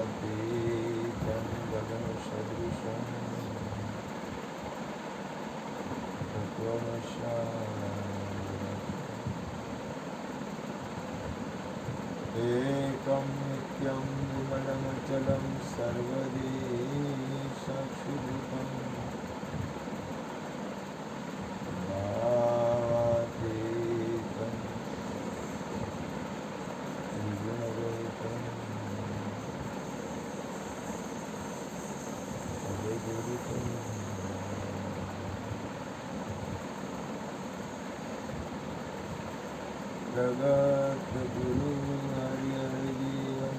द्वन्द्वातीतं गगनसदृशं एकं नित्यं विमलमचलं सर्वदी साक्षिभूतं भावातीतं त्रिगुणरहितं अजगुरुतं प्रगत गुरु हरिहरजीवन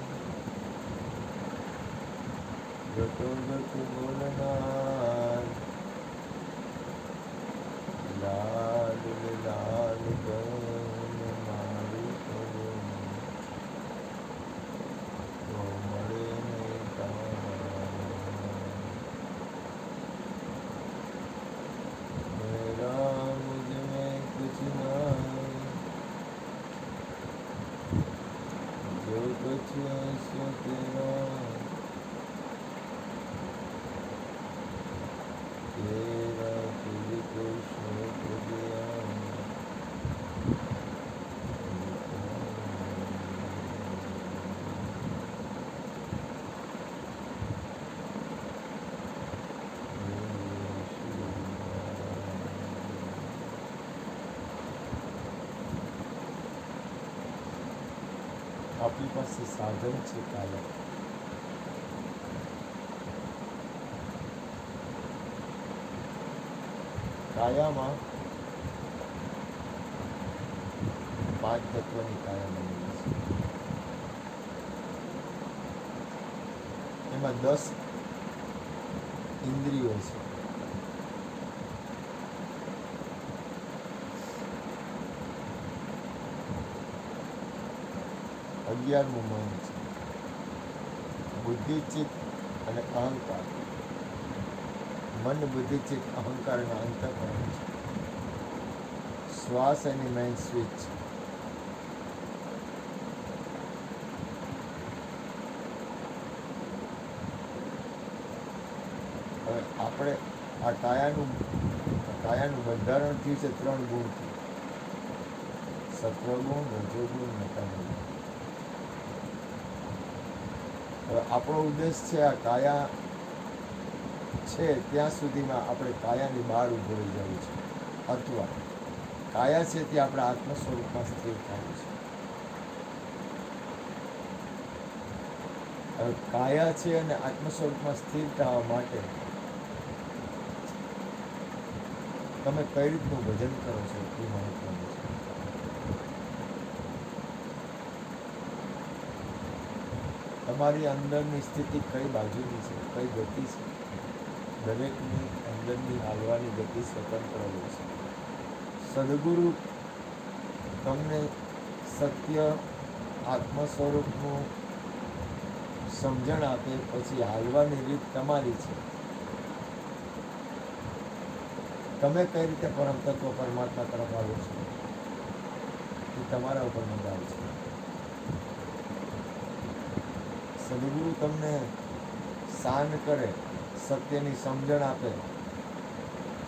गतोगत बोलनार लाल लाल गण मारी करो तो मरे नहीं मेरा मुझ में कुछ ना जो कुछ है सो तेरा तेरा तुझको सौंप दिया આપણી પાસે સાધન છે કાયા કાયામાં 5 તત્વની કાયા બનેલી છે એમાં 10 ઇન્દ્રિયો છે 11મું મન છે બુદ્ધિ ચિત્ત અને અહંકાર મન બુદ્ધિ ચિત્ત અહંકાર અને અંતઃકરણ છે શ્વાસ એની મેઇન સ્વિચ હવે આપણે આ કાયાનું બંધારણ થયું છે 3 ગુણથી સત્વગુણ રજોગુણ અને તમોગુણ હવે આપણો ઉદ્દેશ છે આ કાયા છે ત્યાં સુધીમાં આપણે કાયાની બહાર ઊભો રહી જવું છે અથવા કાયા છે તે આપણા આત્મ સ્વરૂપમાં સ્થિર થવું છે હવે કાયા છે અને આત્મ સ્વરૂપમાં સ્થિર થવા માટે તમે કઈ રીતનું ભજન કરો છો એ મહત્વનું છે તમારી અંદરની સ્થિતિ કઈ બાજુની છે કઈ ગતિ છે દરેકની અંદરની હાલવાની ગતિ સ્વતંત્ર હોય છે સદગુરુ તમને સત્ય આત્મ સ્વરૂપનું સમજણ આપે પછી હાલવાની રીત તમારી છે તમે કઈ રીતે પરમ તત્વ પરમાત્મા તરફ આવો છો એ તમારા ઉપર મંગાવે છે સદગુરુ તમને શાન કરે સત્યની સમજણ આપે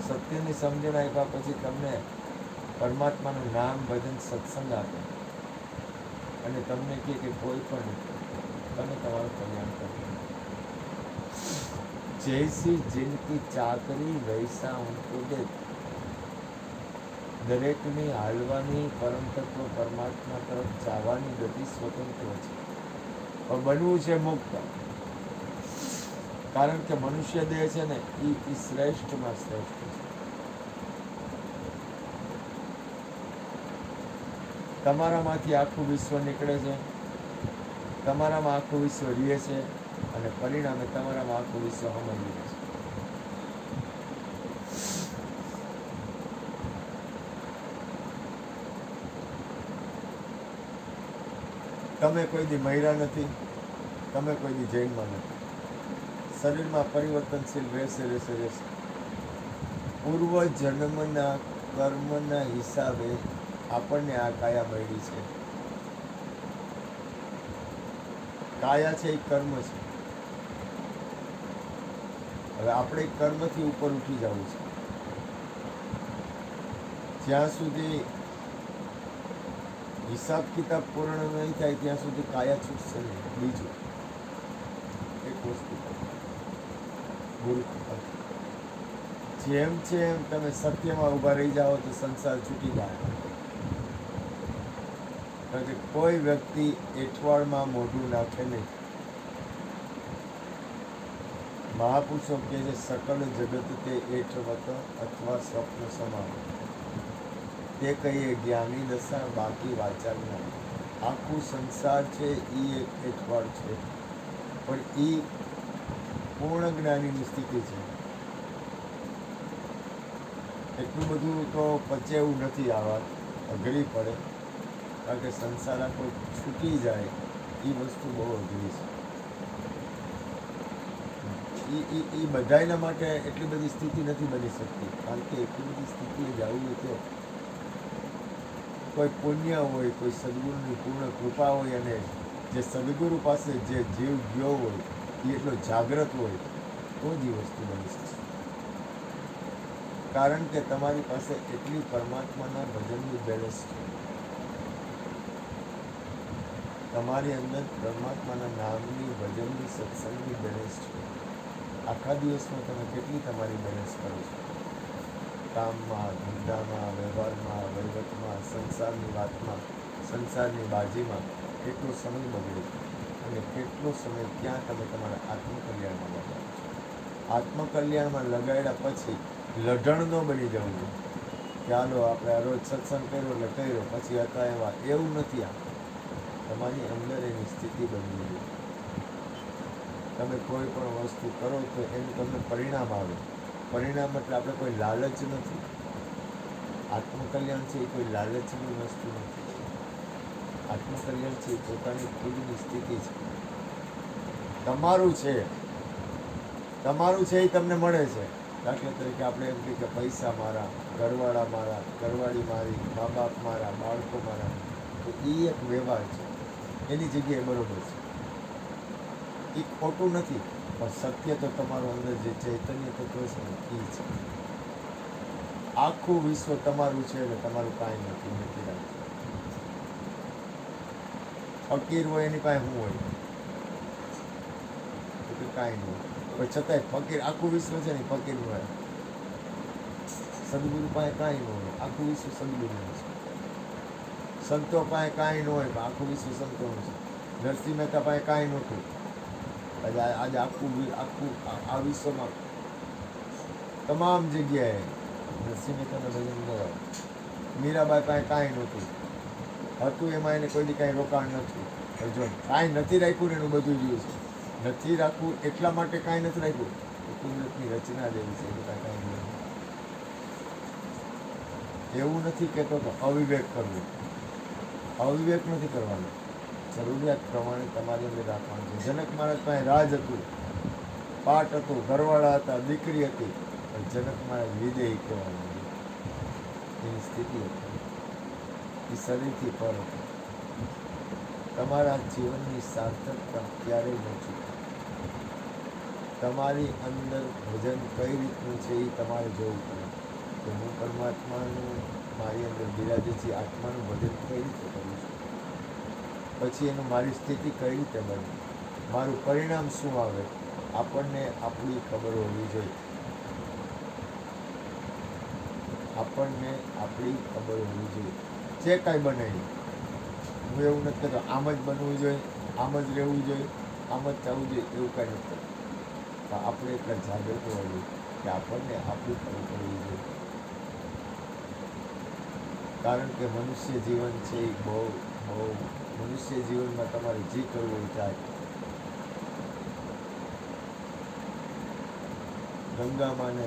સત્યની સમજણ આપ્યા પછી તમને પરમાત્માનું નામ ભજન સત્સંગ આપે અને તમને કહે કે કોઈ પણ તમે તમારું કલ્યાણ કરો જૈસી જિનકી ચાકરી વૈસા ઉनको દે દરેકની હાલવાની પરમ તત્વ પરમાત્મા તરફ જવાની ગતિ સ્વતંત્ર છે પણ બનવું છે મુક્ત કારણ કે મનુષ્ય દેહ છે ને એ શ્રેષ્ઠમાં શ્રેષ્ઠ છે તમારામાંથી આખું વિશ્વ નીકળે છે તમારામાં આખું વિશ્વ રહે છે અને પરિણામે તમારામાં આખું વિશ્વ સમજી છે તમે કોઈ દી મર્યા નથી તમે કોઈ દી જૈનમાં નથી શરીરમાં પરિવર્તનશીલ રહેશે પૂર્વ જન્મના કર્મના હિસાબે આપણને આ કાયા મળી છે. કાયા છે એ કર્મ છે. હવે આપણે કર્મથી ઉપર ઉઠી જવું છે. જ્યાં સુધી હિસાબ કિતાબ પૂર્ણ નહીં થાય ત્યાં સુધી કાયા છૂટશે નહીં. બીજું એક વસ્તુ ગુરુ, જેમ છે એમ તમે સત્યમાં ઊભા રહી જાઓ તો સંસાર છૂટી જાય. કારણ કે કોઈ વ્યક્તિ એઠવાડમાં મોઢું નાખે નહીં. મહાપુરુષો કહે છે સકલ જગત તે એઠવત અથવા સ્વપ્ન સમાન. તે કહીએ જ્ઞાની દશા બાકી વાચાર ના. આખું સંસાર છે એ એક એઠવાડ છે, પણ એ પૂર્ણ જ્ઞાનીની સ્થિતિ છે. એટલું બધું તો પચે એવું નથી. આ વાત અઘરી પડે, કારણ કે સંસાર આખો છૂટી જાય એ વસ્તુ બહુ અઘરી છે. એ બધાના માટે એટલી બધી સ્થિતિ નથી બની શકતી. કારણ કે એટલી બધી સ્થિતિએ જવું તો કોઈ પુણ્ય હોય, કોઈ સદગુરુની પૂર્ણ કૃપા હોય, અને જે સદગુરુ પાસે જે જીવ ગયો હોય એ એટલો જાગ્રત હોય તો જ એ વસ્તુ બની શકશે. કારણ કે તમારી પાસે એટલી પરમાત્માના ભજનની બેલેન્સ છે. તમારી અંદર પરમાત્માના નામની ભજનની સત્સંગની બેલેન્સ છે. આખા દિવસમાં તમે કેટલી તમારી બેલેન્સ કરો છો? કામમાં, ધંધામાં, વ્યવહારમાં, વહીવટમાં, સંસારની વાતમાં, સંસારની બાજીમાં કેટલો સમય બગડે છે, અને કેટલો સમય ક્યાં તમે તમારા આત્મકલ્યાણમાં લગાડો છો. આત્મકલ્યાણમાં લગાડ્યા પછી લઢણ ન બની જવું જોઈએ કે હાલો આપણે આ રોજ સત્સંગ કર્યો એટલે કર્યો પછી હતા એવા. એવું નથી. આ તમારી અંદર એની સ્થિતિ બનવી જોઈએ. તમે કોઈ પણ વસ્તુ કરો તો એનું તમને પરિણામ આવે. પરિણામ એટલે આપણે કોઈ લાલચ નથી. આત્મકલ્યાણ છે એ કોઈ લાલચની વસ્તુ નથી. આત્મકલ્યાણ છે એ પોતાની ખુદની સ્થિતિ છે. તમારું છે, તમારું છે એ તમને મળે છે. દાખલા તરીકે આપણે એમ કહીએ કે પૈસા મારા, ઘરવાળા મારા, ઘરવાળી મારી, મા બાપ મારા, બાળકો મારા, તો એ એક વ્યવહાર છે. એની જગ્યાએ બરોબર છે, એ ખોટું નથી. પણ સત્ય તો તમારું અંદર જે ચૈતન્ય તત્વ છે ને એ છે. આખું વિશ્વ તમારું છે એટલે તમારું કાંઈ નથી રાખતું. ફકીર હોય એની પાસે શું હોય? તો કાંઈ નહીં હોય. પણ છતાંય ફકીર, આખું વિશ્વ છે ને ફકીર હોય. સદગુરુ પાસે કાંઈ ન હોય, આખું વિશ્વ સદગુરુનું છે. સંતો પાસે કાંઈ ન હોય, પણ આખું વિશ્વ સંતોનું છે. નરસિંહ મહેતા પાસે કાંઈ નહોતું, આજે આખું આ વિશ્વમાં તમામ જગ્યાએ નરસિંહ મહેતાના ભજન ગવાય. મીરાબાઈ પાસે કાંઈ નહોતું, હતું એમાં એને કોઈ દી કાંઈ રોકાણ નથી. જો કાંઈ નથી રાખ્યું ને એનું બધું રહ્યું છે. નથી રાખવું એટલા માટે કાંઈ નથી રાખ્યું, કુદરતની રચના જેવી છે. એટલે કાંઈ નહીં. એવું નથી કહેતો તો અવિવેક કરવું. અવિવેક નથી કરવાનું. જરૂરિયાત પ્રમાણે તમારી અંદર રાખવાનું છે. જનક મહારાજ પાસે રાજ હતું, પાટ હતું, ઘરવાળા હતા, દીકરી હતી, પણ જનક મહારાજ વિદેહી કહેવાનું. એની સ્થિતિ હતી, એ શરીરથી પર હતી. તમારા જીવનની સાર્થકતા ક્યારેય ન ચૂકે. તમારી અંદર ભજન કઈ રીતનું છે એ તમારે જોવું પડે કે હું પરમાત્માનું મારી અંદર બિરાજે છે, આત્માનું ભજન કઈ રીતે કરું છું, પછી એનું મારી સ્થિતિ કઈ રીતે બને, મારું પરિણામ શું આવે, આપણને આપણી ખબર હોવી જોઈએ. આપણને આપણી ખબર હોવી જોઈએ. જે કાંઈ બને હું એવું નથી કહેતો આમ જ બનવું જોઈએ, આમ જ રહેવું જોઈએ, આમ જ થવું જોઈએ, એવું કાંઈ નથી કરતું. પણ આપણે એટલા જાગૃત હોવા જોઈએ કે આપણને આપણી ખબર પડવી જોઈએ. કારણ કે મનુષ્ય જીવન છે એ બહુ મનુષ્ય જીવનમાં તમારે જે કરવું હોય થાય. ગંગામાને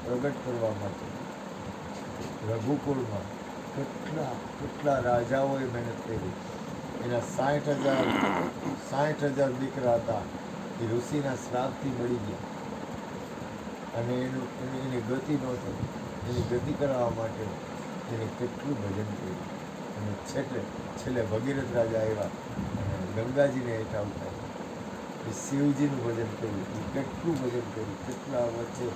પ્રગટ કરવા માટે રઘુકુળમાં કેટલા રાજાઓએ મહેનત કરી. એના 60,000 દીકરા હતા, એ ઋષિના શ્રાપથી મળી ગયા અને એની ગતિ ન થઈ. એની ગતિ કરવા માટે એને કેટલું ભજન કર્યું. અને છેલ્લે ભગીરથ રાજા આવ્યા અને ગંગાજીને હેઠા ઉતાર્યા. એ શિવજીનું ભજન કર્યું. એ કેટલું ભજન કર્યું. કેટલા વચ્ચે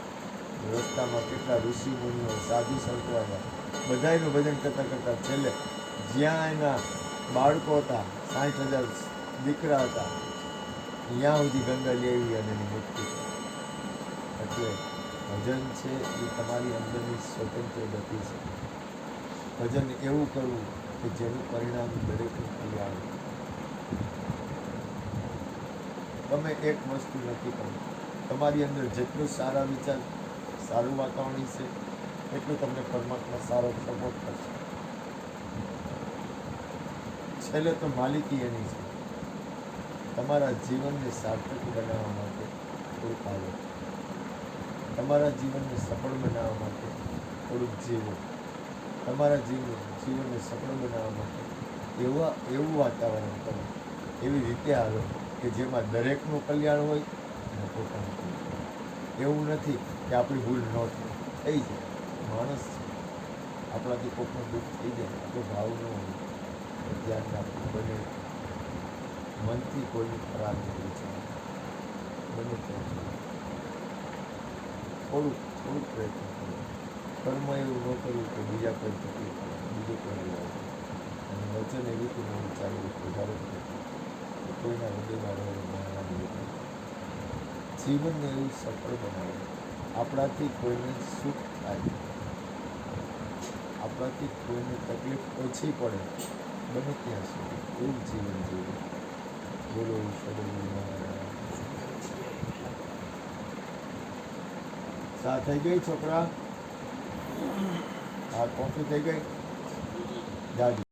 રસ્તામાં કેટલા ઋષિ મુનિઓ સાધુ સંતો આવ્યા. બધાયનું ભજન કરતાં કરતાં છેલ્લે જ્યાં એના બાળકો હતા, 60,000 દીકરા હતા, ત્યાં સુધી ગંગા લેવી અને એની મુક્તિ થઈ. એટલે ભજન છે એ તમારી અંદરની સ્વતંત્ર ગતિ છે. ભજન એવું કરવું કે જેનું પરિણામ દરેકનું કલ્યાણ. તમે એક વસ્તુ નથી કરવું. તમારી અંદર જેટલું સારા વિચાર, સારું વાતાવરણ છે, એટલું તમને પરમાત્મા સારો સપોર્ટ કરશે. છેલ્લે તો માલિકી એની છે. તમારા જીવનને સાર્થક બનાવવા માટે થોડુંક હાલો. તમારા જીવનને સફળ બનાવવા માટે થોડુંક જીવો. તમારા જીવનને સફળ બનાવવા માટે એવું વાતાવરણ કરો, એવી રીતે હાલો કે જેમાં દરેકનું કલ્યાણ હોય અને પોતાનું કલ્યાણ. એવું નથી કે આપણી ભૂલ ન થઈ જાય. માણસ છે, આપણાથી કોઈનું દુઃખ થઈ જાય તો ભાવ ન હોય. ધ્યાન રાખવું. બને મનથી કોઈની ખરાબ નથી છે. બને થોડુંક પ્રયત્ન કરો. કર્મ એવું ન કરવું કે બીજા કોઈ તકલીફ પડે, બીજું કોઈ લાગે. અને વચન એવી રીતે ન વિચારવું વધારે કોઈના હૃદયમાં રહેવાનું. જીવનને એવું સફળ બનાવે. આપણાથી કોઈને સુખ થાય, આપણાથી કોઈને તકલીફ ઓછી પડે, બને ત્યાં સુધી એવું જીવન જીવે. બોલો સદગુરુ. ચા થઈ ગઈ છોકરા? હા, કોફી થઈ ગઈ? જાજો.